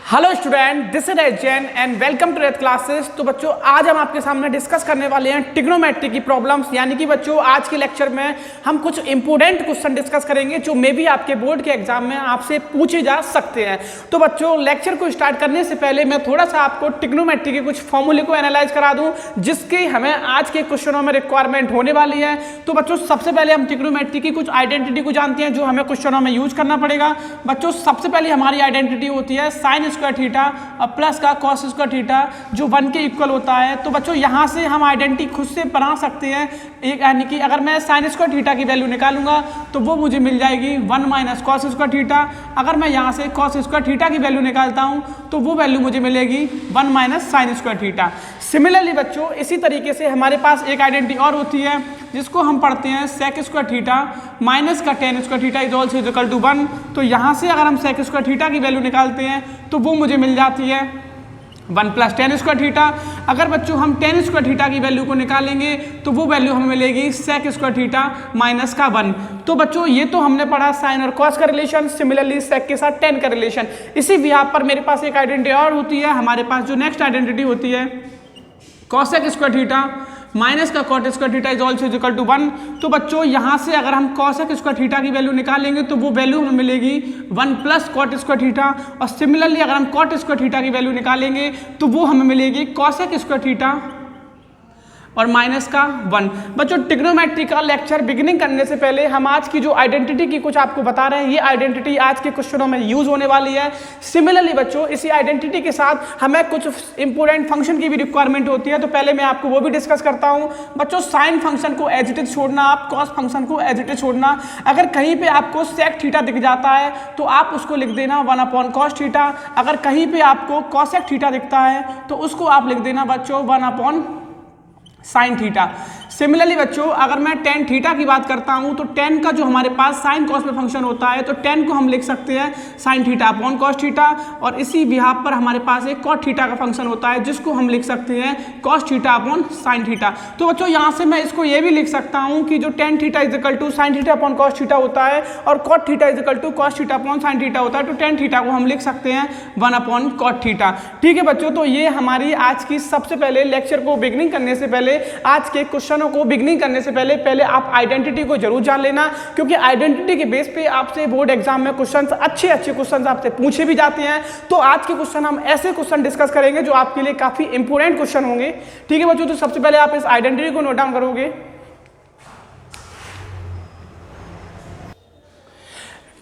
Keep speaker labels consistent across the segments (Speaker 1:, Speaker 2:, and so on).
Speaker 1: Hello student, this is Jain and welcome to रेथ classes. तो बच्चों, आज हम आपके सामने डिस्कस करने वाले हैं ट्रिग्नोमेट्री की प्रॉब्लम्स। यानी कि बच्चों, आज के लेक्चर में हम कुछ इंपॉर्टेंट क्वेश्चन डिस्कस करेंगे जो मे बी आपके बोर्ड के एग्जाम में आपसे पूछे जा सकते हैं। तो बच्चों, लेक्चर को स्टार्ट करने से पहले मैं थोड़ा सा आपको ट्रिग्नोमेट्री के कुछ फॉर्मूले को एनालाइज करा दूं जिसकी हमें आज के क्वेश्चनों में रिक्वायरमेंट होने वाली है। तो बच्चों, सबसे पहले हम ट्रिग्नोमेट्री की कुछ आइडेंटिटी को जानते हैं जो हमें क्वेश्चनों में यूज करना पड़ेगा। बच्चों, सबसे पहले हमारी आइडेंटिटी होती है साइन स्क्वायर थीटा और प्लस का कॉस स्क्वायर थीटा जो 1 के इक्वल होता है। तो बच्चों, यहाँ से हम आइडेंटिटी खुद से बना सकते हैं। यानी कि अगर मैं साइन स्क्वायर थीटा की वैल्यू निकालूंगा तो वो मुझे मिल जाएगी 1 माइनस कॉस स्क्वायर थीटा। अगर मैं यहाँ से कॉस स्क्वायर थीटा की वैल्यू निकालता हूँ तो वो वैल्यू मुझे मिलेगी 1 minus sine square theta. Similarly बच्चों, इसी तरीके से हमारे पास एक आइडेंटिटी और होती है जिसको हम पढ़ते हैं सेक स्क्वायर थीटा माइनस का tan square theta is also equal to 1। तो यहाँ से अगर हम सेक स्क्वायर थीटा की वैल्यू निकालते हैं तो वो मुझे मिल जाती है 1 प्लस टेन स्क्वायर थीटा। अगर बच्चों हम टेन स्क्वायर थीटा की वैल्यू को निकालेंगे तो वो वैल्यू हमें मिलेगी सेक स्क्वायर थीटा माइनस का 1। तो बच्चों, ये तो हमने पढ़ा साइन और कॉस का रिलेशन, सिमिलरली सेक के साथ टेन का रिलेशन। इसी बिहाफ पर मेरे पास एक आइडेंटिटी और होती है। हमारे पास जो नेक्स्ट आइडेंटिटी होती है कॉसेक स्क्वायर थीटा माइनस का cot square theta is also equal to 1। तो बच्चों, यहाँ से अगर हम कॉसेक स्क्वायर थीटा की वैल्यू निकालेंगे तो वो वैल्यू हमें मिलेगी 1 प्लस कॉट स्क्वायर थीटा। और सिमिलरली अगर हम कॉट स्क्वायर थीटा की वैल्यू निकालेंगे तो वो हमें मिलेगी कॉसेक स्क्वायर थीटा और माइनस का 1। बच्चों, ट्रिग्नोमेट्री का लेक्चर बिगिनिंग करने से पहले हम आज की जो आइडेंटिटी की कुछ आपको बता रहे हैं, ये आइडेंटिटी आज के क्वेश्चनों में यूज होने वाली है। सिमिलरली बच्चों, इसी आइडेंटिटी के साथ हमें कुछ इंपॉर्टेंट फंक्शन की भी रिक्वायरमेंट होती है। तो पहले मैं आपको वो भी डिस्कस करता हूँ। बच्चों, साइन फंक्शन को एज इट इज छोड़ना, आप कॉस फंक्शन को एज इट इज छोड़ना। अगर कहीं पे आपको सेक थीटा दिख जाता है तो आप उसको लिख देना 1 अपॉन कॉस थीटा। अगर कहीं पे आपको कॉसेक थीटा दिखता है तो उसको आप लिख देना बच्चों 1 अपॉन साइन थीटा। सिमिलरली बच्चों, अगर मैं टेन थीटा की बात करता हूं तो टेन का जो हमारे पास साइन कॉस में फंक्शन होता है तो टेन को हम लिख सकते हैं sign theta upon cos theta. और इसी बिहाफ पर हमारे पास एक कॉट थीटा का फंक्शन होता है जिसको हम लिख सकते हैं cos theta upon sine theta. तो बच्चों, यहाँ से मैं इसको ये भी लिख सकता हूँ कि जो tan theta is equal to sine theta upon cos theta होता है और cot theta is equal to cos theta upon sine theta होता है। तो टेन थीटा को हम लिख सकते हैं 1 अपॉन कॉट थीटा। ठीक है बच्चों, तो ये हमारी आज की सबसे पहले लेक्चर को बिगनिंग करने से पहले, आज के क्वेश्चनों को बिगनिंग करने से पहले आप आइडेंटिटी को जरूर जान लेना, क्योंकि आइडेंटिटी के बेस पे आपसे बोर्ड एग्जाम में क्वेश्चंस अच्छे क्वेश्चंस आपसे पूछे भी जाते हैं। तो आज के क्वेश्चन हम ऐसे क्वेश्चन डिस्कस करेंगे जो आपके लिए काफी इंपोर्टेंट क्वेश्चन होंगे। ठीक है बच्चों, तो सबसे पहले आप इस आइडेंटिटी को नोट डाउन करोगे।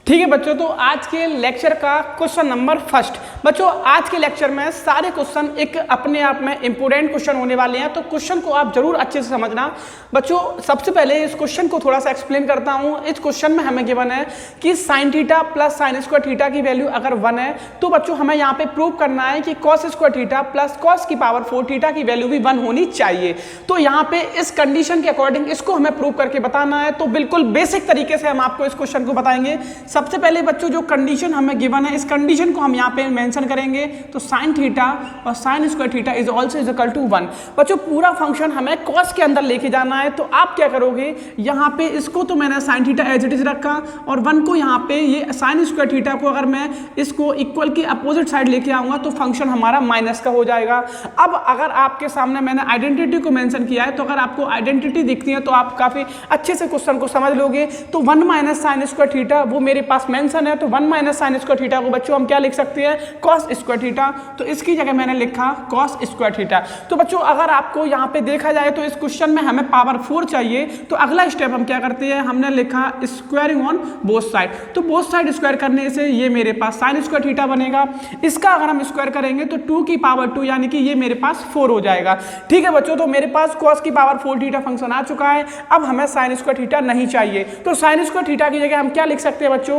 Speaker 1: ठीक है बच्चों, तो आज के लेक्चर का क्वेश्चन नंबर फर्स्ट। बच्चों, आज के लेक्चर में सारे क्वेश्चन एक अपने आप में इंपोर्टेंट क्वेश्चन होने वाले हैं, तो क्वेश्चन को आप जरूर अच्छे से समझना। बच्चों, सबसे पहले इस क्वेश्चन को थोड़ा सा एक्सप्लेन करता हूं। इस क्वेश्चन में हमें गिवन है कि sine theta plus sine square theta की वैल्यू अगर 1 है तो बच्चों हमें यहाँ पे प्रूव करना है कि cos square theta plus cos की पावर 4 थीटा की वैल्यू भी 1 होनी चाहिए। तो यहाँ पे इस कंडीशन के अकॉर्डिंग इसको हमें प्रूव करके बताना है। तो बिल्कुल बेसिक तरीके से हम आपको इस क्वेश्चन को बताएंगे। सबसे पहले बच्चों, जो कंडीशन हमें गिवन है इस कंडीशन को हम यहाँ पे मेंशन करेंगे। तो साइन थीटा और sine square theta is also is equal to 1। बच्चों, पूरा फंक्शन हमें कॉस के अंदर लेके जाना है। तो आप क्या करोगे, यहाँ पे इसको तो मैंने sine theta as it is रखा और 1 को यहाँ पे ये साइन स्क्वायर थीटा को अगर मैं इसको इक्वल की अपोजिट साइड लेके आऊंगा तो फंक्शन हमारा माइनस का हो जाएगा। अब अगर आपके सामने मैंने आइडेंटिटी को मेंशन किया है तो अगर आपको आइडेंटिटी दिखती है तो आप काफी अच्छे से क्वेश्चन को समझ लोगे। तो 1 माइनस साइन स्क्वायर थीटा वो मेरे पास मेंशन है। तो 1 माइनस साइन स्क्वायर थीटा को बच्चों हम क्या लिख सकते हैं, कॉस स्क्वायर थीटा। तो इसकी जगह मैंने लिखा कॉस स्क्वायर थीटा। तो बच्चों, अगर आपको यहाँ पे देखा जाए तो इस क्वेश्चन में हमें पावर 4 चाहिए। तो अगला स्टेप हम क्या करते हैं, हमने लिखा स्क्वायरिंग ऑन बोथ साइड। तो बोथ साइड स्क्वायर करने से ये मेरे पास साइन स्क्वायर थीटा बनेगा। इसका अगर हम स्क्वायर करेंगे तो 2 की पावर 2 यानी कि ये मेरे पास 4 हो जाएगा। ठीक है बच्चों, तो मेरे पास कॉस की पावर 4 थीटा फंक्शन आ चुका है। अब हमें साइन स्क्वायर थीटा नहीं चाहिए। तो साइन स्क्वायर थीटा की जगह हम क्या लिख सकते हैं बच्चों,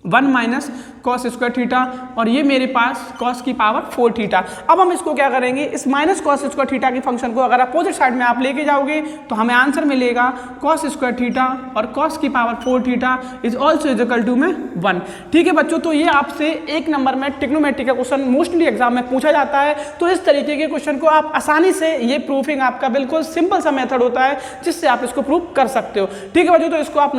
Speaker 1: 1 माइनस कॉस स्क्वायर थीटा और ये मेरे पास कॉस की पावर 4 थीटा। अब हम इसको क्या करेंगे, इस माइनस कॉस स्क्वायर थीटा की फंक्शन को अगर अपोजिट साइड में आप लेके जाओगे तो हमें आंसर मिलेगा कॉस स्क्वायर थीटा और कॉस की power 4 theta is also is equal to में 1। ठीक है बच्चों, तो ये आपसे 1 नंबर में ट्रिग्नोमेट्री का क्वेश्चन मोस्टली एग्जाम में पूछा जाता है। तो इस तरीके के क्वेश्चन को आप आसानी से, ये प्रूफिंग आपका बिल्कुल सिंपल सा मेथड होता है जिससे आप इसको प्रूव कर सकते हो। ठीक है बच्चों, तो इसको आप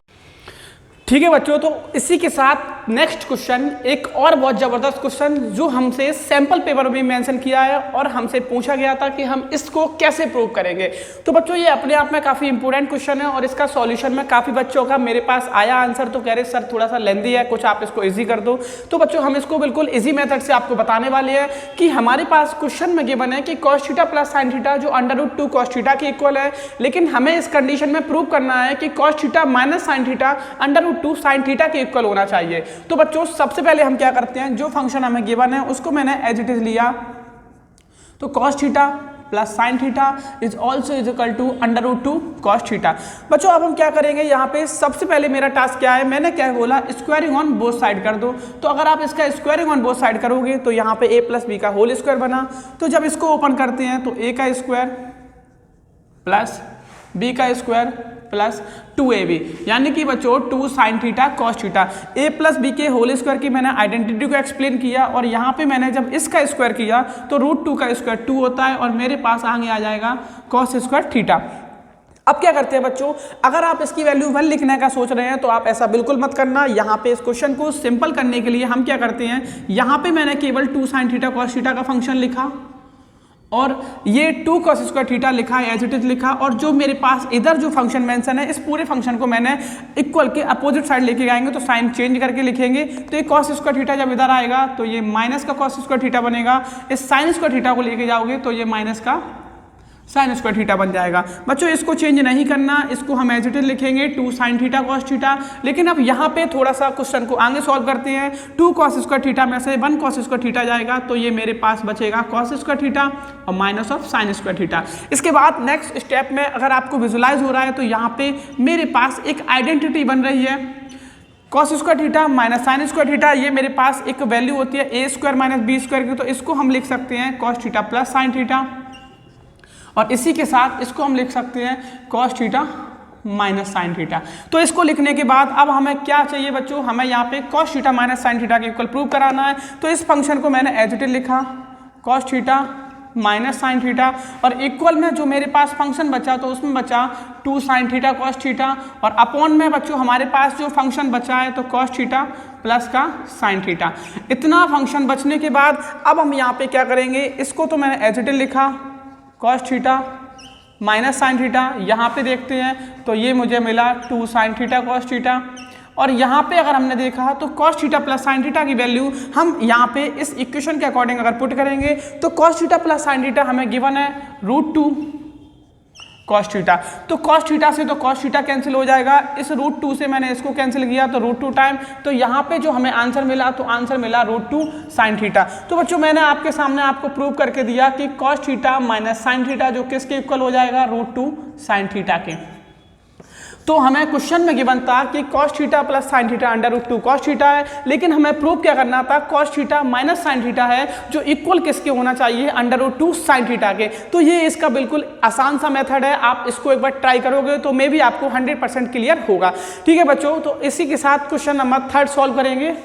Speaker 1: ठीक है बच्चों, तो इसी के साथ नेक्स्ट क्वेश्चन एक और बहुत जबरदस्त क्वेश्चन जो हमसे सैंपल पेपर में मेंशन किया है और हमसे पूछा गया था कि हम इसको कैसे प्रूव करेंगे। तो बच्चों ये अपने आप में काफी इंपॉर्टेंट क्वेश्चन है और इसका सॉल्यूशन में काफी बच्चों का मेरे पास आया आंसर, तो कह रहे सर थोड़ा सा लेंदी है, कुछ आप इसको इजी कर दो। तो बच्चों हम इसको बिल्कुल इजी मेथड से आपको बताने वाले हैं कि हमारे पास क्वेश्चन में गिवन है कि cos theta plus sin theta जो √2 cos थीटा के इक्वल है, लेकिन हमें इस कंडीशन में प्रूव करना है कि cos theta minus sin theta √2 sin theta के इक्वल होना चाहिए। तो बच्चों सबसे पहले हम क्या करते हैं, जो फंक्शन हमें गिवन है उसको मैंने एज इट इज लिया, तो cos theta plus sine theta is also is equal to √2 cos theta. बच्चों अब हम क्या करेंगे, यहाँ पे सबसे पहले मेरा टास्क क्या है, मैंने क्या बोला स्क्वायरिंग ऑन बोथ साइड कर दो। तो अगर आप इसका स्क्वायरिंग ऑन बोथ साइड करोगे तो यहाँ पे a प्लस बी का होल स्क्वायर बना। तो जब इसको ओपन करते हैं तो a का स्क्वायर प्लस b का स्क्वायर प्लस 2ab, यानी कि बच्चों 2 sin theta cos theta. a plus B के होल स्क्वायर की मैंने आइडेंटिटी को एक्सप्लेन किया और यहाँ पे मैंने जब इसका स्क्वायर किया तो √2 का स्क्वायर 2 होता है और मेरे पास आगे आ जाएगा cos स्क्वायर थीटा। अब क्या करते हैं बच्चों, अगर आप इसकी वैल्यू 1 लिखने का सोच रहे हैं तो आप ऐसा बिल्कुल मत करना। यहाँ पे इस क्वेश्चन को सिंपल करने के लिए हम क्या करते हैं, यहाँ पे मैंने केवल 2 sin थीटा cos थीटा का फंक्शन लिखा और ये 2 cos स्क्वायर थीटा लिखा, एज इट इज लिखा, और जो मेरे पास इधर जो फंक्शन मेंशन है इस पूरे फंक्शन को मैंने इक्वल के अपोजिट साइड लेके जाएंगे तो साइन चेंज करके लिखेंगे। तो ये cos स्क्वायर थीटा जब इधर आएगा तो ये माइनस का cos स्क्वायर थीटा बनेगा, इस साइन स्क्वायर थीटा को लेके जाओगे तो ये माइनस का साइन स्क्वायर थीटा बन जाएगा। बच्चों इसको चेंज नहीं करना, इसको हम एज इट इज लिखेंगे 2 sin थीटा cos थीटा। लेकिन अब यहाँ पे थोड़ा सा क्वेश्चन को आगे सॉल्व करते हैं। 2 cos स्क्वायर थीटा में से 1 cos स्क्वायर थीटा जाएगा तो ये मेरे पास बचेगा cos स्क्वायर थीटा और minus of sine square theta. इसके बाद नेक्स्ट स्टेप में अगर आपको विजुलाइज हो रहा है तो यहाँ पे मेरे पास एक आइडेंटिटी बन रही है, cos square theta minus sine square theta, ये मेरे पास एक वैल्यू होती है a square minus B square की, तो इसको हम लिख सकते हैं cos theta plus sine theta और इसी के साथ इसको हम लिख सकते हैं cos theta minus sine theta. तो इसको लिखने के बाद अब हमें क्या चाहिए बच्चों, हमें यहाँ पे cos theta minus sine theta के इक्वल प्रूव कराना है। तो इस फंक्शन को मैंने एज इट इज लिखा cos theta minus sine theta और इक्वल में जो मेरे पास फंक्शन बचा तो उसमें बचा 2 sin थीटा cos थीटा और अपॉन में बच्चों हमारे पास जो फंक्शन बचा है तो cos थीटा प्लस का साइन थीटा। इतना फंक्शन बचने के बाद अब हम यहाँ पे क्या करेंगे, इसको तो मैंने एज इट इज लिखा cos theta minus sine theta, यहाँ पे देखते हैं तो ये मुझे मिला 2 sin थीटा cos थीटा और यहाँ पे अगर हमने देखा तो cos theta plus sine theta की वैल्यू हम यहाँ पे इस इक्वेशन के अकॉर्डिंग अगर पुट करेंगे तो cos theta plus sine theta हमें गिवन है √2 cos थीटा। तो cos थीटा से तो cos थीटा कैंसिल हो जाएगा, इस √2 से मैंने इसको कैंसिल किया तो √2 टाइम, तो यहाँ पे जो हमें आंसर मिला तो आंसर मिला √2 sin थीटा। तो बच्चों मैंने आपके सामने आपको प्रूव करके दिया कि cos theta minus sine theta जो किसके इक्वल हो जाएगा, √2 sin थीटा के। तो हमें क्वेश्चन में गिवन था कि cos theta plus sine theta √2 cos theta है, लेकिन हमें प्रूव क्या करना था, cos theta minus sine theta है जो इक्वल किसके होना चाहिए, √2 sin थीटा के। तो ये इसका बिल्कुल आसान सा मेथड है, आप इसको एक बार ट्राई करोगे तो मे भी आपको 100% क्लियर होगा। ठीक है बच्चों, तो इसी के साथ क्वेश्चन नंबर 3 सॉल्व करेंगे।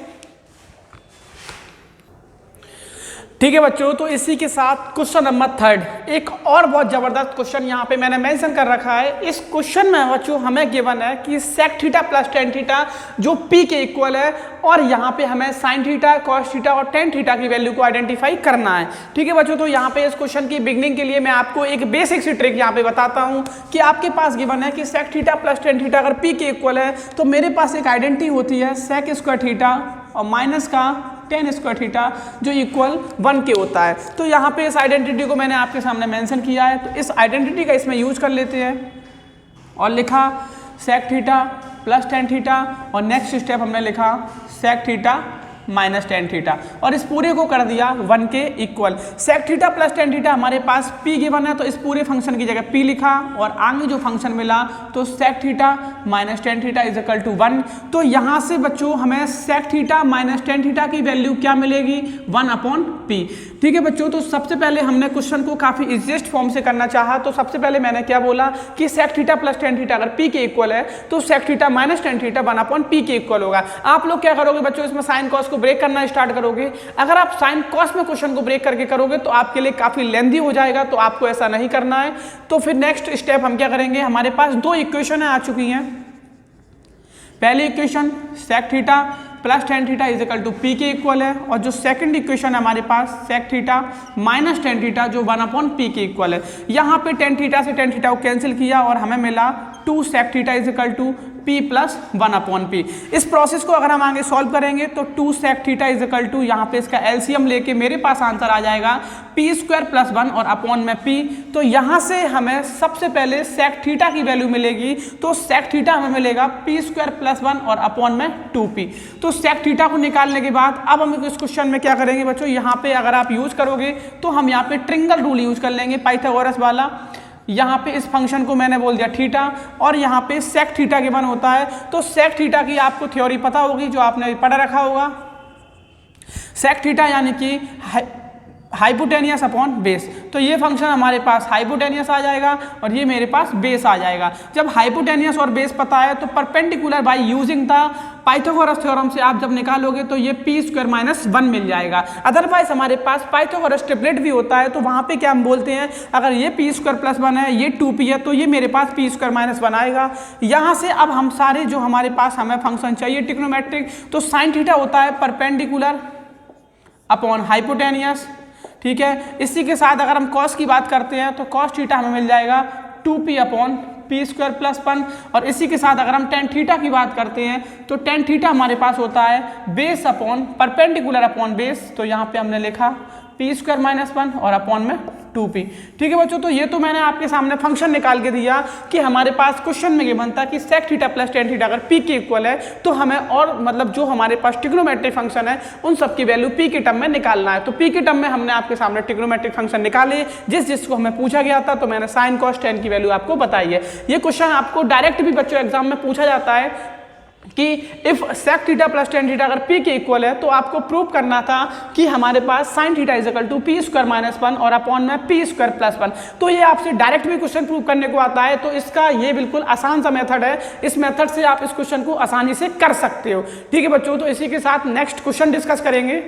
Speaker 1: ठीक है बच्चों, तो इसी के साथ क्वेश्चन नंबर 3 एक और बहुत जबरदस्त क्वेश्चन यहाँ पे मैंने मेंशन कर रखा है। इस क्वेश्चन में बच्चों हमें गिवन है कि sec theta plus tan theta जो p के इक्वल है और यहाँ पे हमें sin थीटा cos थीटा और tan थीटा की वैल्यू को आइडेंटिफाई करना है। ठीक है बच्चों, तो यहाँ पे इस क्वेश्चन की बिगनिंग के लिए मैं आपको एक बेसिक सी ट्रिक यहाँ पे बताता हूँ कि आपके पास गिवन है कि sec theta plus tan theta अगर p के इक्वल है तो मेरे पास एक आइडेंटिटी होती है sec स्क्वायर थीटा और माइनस का tan स्क्वायर थीटा जो इक्वल 1 के होता है। तो यहाँ पे इस आइडेंटिटी को मैंने आपके सामने मेंशन किया है, तो इस आइडेंटिटी का इसमें यूज कर लेते हैं और लिखा sec theta plus tan theta और नेक्स्ट स्टेप हमने लिखा sec theta minus tan theta और इस पूरे को कर दिया 1 के equal. sec theta plus tan theta हमारे पास p गिवन है तो इस पूरे फंक्शन की जगह p लिखा और आगे जो फंक्शन मिला तो sec theta minus tan theta is equal to 1। तो यहाँ से बच्चों हमें sec theta minus tan theta की वैल्यू क्या मिलेगी, 1/p। ठीक है बच्चों, तो सबसे पहले हमने क्वेश्चन को काफी इजीएस्ट फॉर्म से करना चाहा, तो सबसे पहले मैंने क्या बोला कि sec theta plus tan theta अगर p के इक्वल है तो sec theta minus tan theta 1/p के इक्वल होगा। आप लोग क्या करोगे बच्चों, इसमें साइन कॉस को ब्रेक करना स्टार्ट करोगे। अगर आप साइन कॉस में क्वेश्चन को ब्रेक करके करोगे तो आपके लिए काफी लेंथी हो जाएगा, तो आपको ऐसा नहीं करना है। तो फिर नेक्स्ट स्टेप हम क्या करेंगे, हमारे पास 2 इक्वेशन आ चुकी हैं। पहली equation sec theta plus tan theta is equal to P के इक्वल है, और जो सेकंड इक्वेशन है हमारे पास sec theta minus tan theta जो 1/p के इक्वल है। यहाँ पे टेन थीटा से टेन थीटा को कैंसिल किया और हमें मिला 2 sec theta is equal to p plus 1/p। इस प्रोसेस को अगर हम आगे सॉल्व करेंगे तो 2 sec theta is equal to यहाँ पे इसका एलसीएम लेके मेरे पास आंसर आ जाएगा p² प्लस 1 और अपॉन में p। तो यहाँ से हमें सबसे पहले सेक थीटा की वैल्यू मिलेगी, तो सेक थीटा हमें मिलेगा p² प्लस 1 और अपॉन में 2p। तो सेक थीटा को निकालने के बाद अब हम इस क्वेश्चन में क्या करेंगे बच्चों, यहाँ पे अगर आप यूज करोगे तो हम यहाँ पे ट्रिंगल रूल यूज कर लेंगे पाइथागोरस वाला। यहाँ पे इस फंक्शन को मैंने बोल दिया थीटा और यहाँ पे सेक थीटा के वन होता है। तो सेक थीटा की आपको थ्योरी पता होगी जो आपने पढ़ा रखा होगा। सेक थीटा यानी कि हाइपोटेनियस अपॉन बेस। तो ये फंक्शन हमारे पास हाइपोटेनियस आ जाएगा और ये मेरे पास बेस आ जाएगा। जब हाइपोटेनियस और बेस पता है तो perpendicular by using the Pythagoras theorem से आप जब निकालोगे तो ये p² माइनस 1 मिल जाएगा। अदरवाइज हमारे पास पाइथागोरस ट्रिपलेट भी होता है, तो वहाँ पे क्या हम बोलते हैं, अगर ये p² प्लस 1 है, ये 2p है, तो ये मेरे पास p² माइनस 1 आएगा। यहाँ से अब हम सारे जो हमारे पास हमें फंक्शन चाहिए ट्रिग्नोमेट्रिक, तो साइन थीटा होता है परपेंडिकुलर अपॉन हाइपोटेनियस, ठीक है। इसी के साथ अगर हम कॉस की बात करते हैं तो कॉस थीटा हमें मिल जाएगा 2p अपॉन p² प्लस 1, और इसी के साथ अगर हम टेन थीटा की बात करते हैं तो टेन थीटा हमारे पास होता है base upon perpendicular upon base. तो यहाँ पे हमने लिखा p² माइनस 1 और अपॉन में 2p। ठीक है बच्चों, तो ये तो मैंने आपके सामने फंक्शन निकाल के दिया कि हमारे पास क्वेश्चन में ये बनता कि sec theta plus tan theta अगर p के इक्वल है तो हमें और मतलब जो हमारे पास ट्रिग्नोमेट्रिक फंक्शन है उन सब की वैल्यू p के टर्म में निकालना है। तो p के टर्म में हमने आपके सामने ट्रिग्नोमेट्रिक फंक्शन निकाले जिसको हमें पूछा गया था, तो मैंने साइन कॉस टेन की वैल्यू आपको बताई है। ये क्वेश्चन आपको डायरेक्ट भी बच्चों एग्जाम में पूछा जाता है कि if sec theta plus tan theta अगर p के इक्वल है तो आपको प्रूव करना था कि हमारे पास sine theta is equal to p² minus 1 और अपॉन में p² प्लस 1। तो ये आपसे डायरेक्ट भी क्वेश्चन प्रूव करने को आता है, तो इसका ये बिल्कुल आसान सा मेथड है। इस मेथड से आप इस क्वेश्चन को आसानी से कर सकते हो। ठीक है बच्चों, तो इसी के साथ नेक्स्ट क्वेश्चन डिस्कस करेंगे।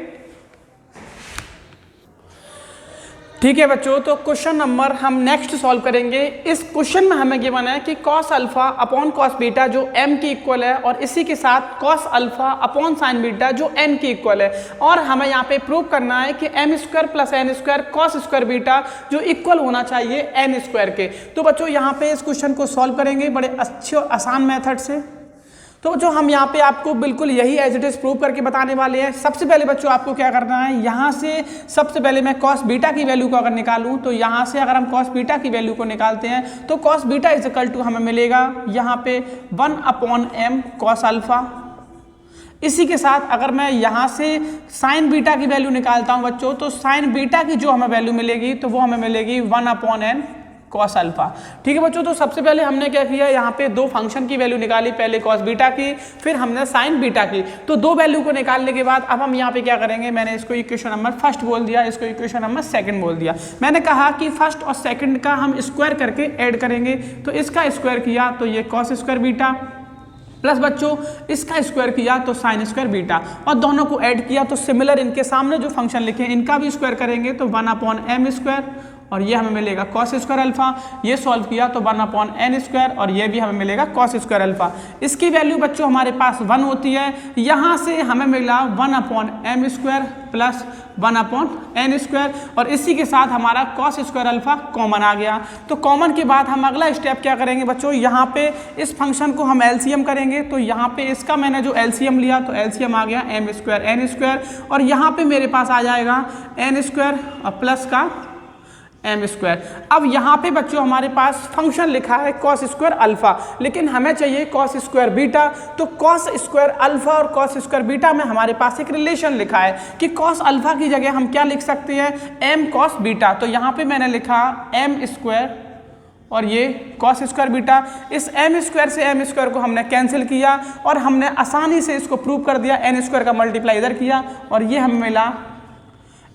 Speaker 1: ठीक है बच्चों, तो क्वेश्चन नंबर हम नेक्स्ट सॉल्व करेंगे। इस क्वेश्चन में हमें गिवन है कि cos alpha upon cos beta जो m के इक्वल है, और इसी के साथ cos alpha upon sine beta जो n के इक्वल है, और हमें यहाँ पे प्रूव करना है कि m² plus n² cos square beta जो इक्वल होना चाहिए n² के। तो बच्चों यहाँ पे इस क्वेश्चन को सॉल्व करेंगे बड़े अच्छे आसान मेथड से। तो जो हम यहाँ पे आपको बिल्कुल यही एज इट इज प्रूव करके बताने वाले हैं। सबसे पहले बच्चों आपको क्या करना है, यहाँ से सबसे पहले मैं कॉस बीटा की वैल्यू को अगर निकालूं तो यहाँ से अगर हम कॉस बीटा की वैल्यू को निकालते हैं तो cos beta is equal to हमें मिलेगा यहाँ पे 1/m कॉस अल्फा। इसी के साथ अगर मैं यहाँ से साइन बीटा की वैल्यू निकालता हूँ बच्चों, तो साइन बीटा की जो हमें वैल्यू मिलेगी तो वो हमें मिलेगी 1/n कॉस अल्फा। ठीक है बच्चों, तो सबसे पहले हमने क्या किया, यहाँ पे दो फंक्शन की वैल्यू निकाली, पहले कॉस बीटा की फिर हमने साइन बीटा की। तो दो वैल्यू को निकालने के बाद अब हम यहाँ पे क्या करेंगे, मैंने इसको इक्वेशन नंबर फर्स्ट बोल दिया, इसको इक्वेशन नंबर सेकंड बोल दिया। मैंने कहा कि फर्स्ट और सेकंड का हम स्क्वायर करके ऐड करेंगे, तो इसका स्क्वायर किया तो ये कॉस स्क्वायर बीटा प्लस बच्चों इसका स्क्वायर किया तो साइन स्क्वायर बीटा, और दोनों को ऐड किया तो सिमिलर इनके सामने जो फंक्शन लिखे इनका भी स्क्वायर करेंगे तो 1/m², और ये हमें मिलेगा कॉस स्क्वायर अल्फा। ये सॉल्व किया तो 1/n², और ये भी हमें मिलेगा कॉस स्क्वायर अल्फा। इसकी वैल्यू बच्चों हमारे पास 1 होती है, यहाँ से हमें मिला 1/m² प्लस 1/n², और इसी के साथ हमारा कॉस स्क्वायर अल्फा कॉमन आ गया। तो कॉमन के बाद हम अगला स्टेप क्या करेंगे बच्चों, यहाँ पे इस फंक्शन को हम एलसीएम करेंगे। तो यहाँ पे इसका मैंने जो एलसीएम लिया तो एलसीएम आ गया m² n², और यहाँ पे मेरे पास आ जाएगा n² और प्लस का m²। अब यहाँ पे बच्चों हमारे पास फंक्शन लिखा है कॉस स्क्वायर अल्फा, लेकिन हमें चाहिए कॉस स्क्वायर बीटा। तो कॉस स्क्वायर अल्फा और कॉस स्क्वायर बीटा में हमारे पास एक रिलेशन लिखा है कि कॉस अल्फा की जगह हम क्या लिख सकते हैं, m कॉस बीटा। तो यहाँ पे मैंने लिखा m² और ये कॉस स्क्वायर बीटा। इस m² से m² को हमने कैंसिल किया और हमने आसानी से इसको प्रूव कर दिया, n² का मल्टीप्लाई इधर किया और ये हमें मिला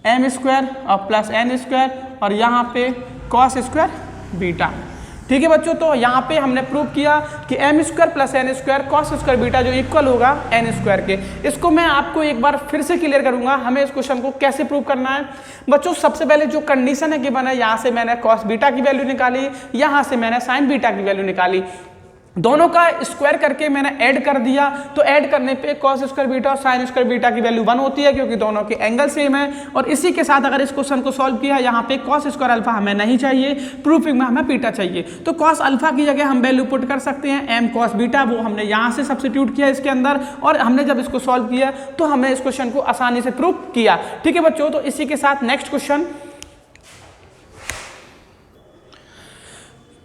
Speaker 1: m² और प्लस n², और यहाँ पे कॉस स्क्वायर बीटा। ठीक है बच्चों, तो यहाँ पे हमने प्रूव किया कि m² plus n² cos square beta जो इक्वल होगा n² के। इसको मैं आपको एक बार फिर से क्लियर करूंगा हमें इस क्वेश्चन को कैसे प्रूव करना है। बच्चों सबसे पहले जो कंडीशन है कि बना, यहाँ से मैंने कॉस बीटा की वैल्यू निकाली, यहाँ से मैंने साइन बीटा की वैल्यू निकाली। दोनों का स्क्वायर करके मैंने ऐड कर दिया, तो ऐड करने पे कॉस स्क्वायर बीटा और साइन स्क्वायर बीटा की वैल्यू 1 होती है क्योंकि दोनों के एंगल सेम है। और इसी के साथ अगर इस क्वेश्चन को सॉल्व किया, यहाँ पे कॉस स्क्वायर अल्फा हमें नहीं चाहिए, प्रूफिंग में हमें बीटा चाहिए, तो कॉस अल्फा की जगह हम वैल्यू पुट कर सकते हैं एम कॉस बीटा, वो हमने यहाँ से सब्स्टिट्यूट किया इसके अंदर, और हमने जब इसको सॉल्व किया तो हमने इस क्वेश्चन को आसानी से प्रूव किया। ठीक है बच्चों, तो इसी के साथ नेक्स्ट क्वेश्चन।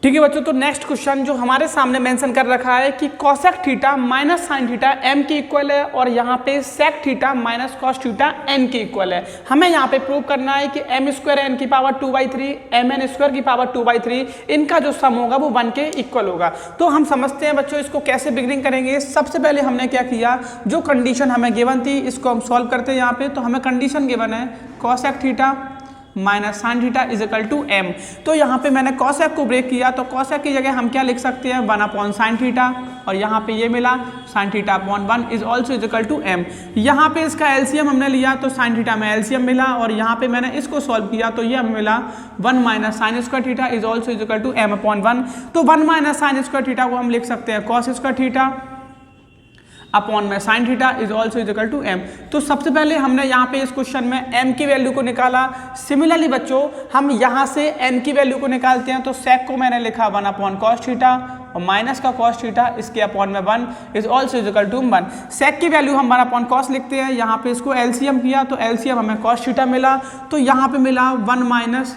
Speaker 1: ठीक है बच्चों, तो नेक्स्ट क्वेश्चन जो हमारे सामने मेंशन कर रखा है कि cosec theta minus sine theta M के इक्वल है, और यहाँ पे sec theta minus cos theta N के इक्वल है। हमें यहाँ पे प्रूव करना है कि एम स्क्वायर एन की पावर 2/3 एम एन स्क्वायर की पावर 2/3 इनका जो सम होगा वो 1 के इक्वल होगा। तो हम समझते हैं बच्चों इसको कैसे बिगिनिंग करेंगे। सबसे पहले हमने क्या किया, जो कंडीशन हमें गिवन थी इसको हम सॉल्व करते हैं यहाँ पे। तो हमें कंडीशन गिवन है cosec theta minus sine theta is equal to M. तो यहाँ पे मैंने कॉसेक को ब्रेक किया, तो कॉसेक की जगह हम क्या लिख सकते हैं 1 साइन थीटा, और यहाँ पे ये मिला sine theta upon 1 is also is equal to M. यहाँ पे इसका एलसीएम हमने लिया तो साइन थीटा में एलसीएम मिला, और यहाँ पे मैंने इसको सॉल्व किया तो ये हमें मिला 1 minus sine square theta is also is equal to M upon 1। तो 1 माइनस साइन स्क्वायर थीटा को हम लिख सकते हैं कॉस स्क्वायर थीटा अपॉन में sine theta is also is equal to M. तो सबसे पहले हमने यहाँ पे इस क्वेश्चन में m की वैल्यू को निकाला। सिमिलरली बच्चों हम यहाँ से n की वैल्यू को निकालते हैं, तो सेक को मैंने लिखा 1 अपॉन कॉस थीटा, और माइनस का कॉस थीटा इसके अपॉन में 1 is also is equal to 1। Sec की वैल्यू हम 1 अपॉन कॉस लिखते हैं, यहाँ पे इसको एलसीएम किया तो एलसीएम हमें कॉस थीटा मिला, तो यहाँ पे मिला 1 minus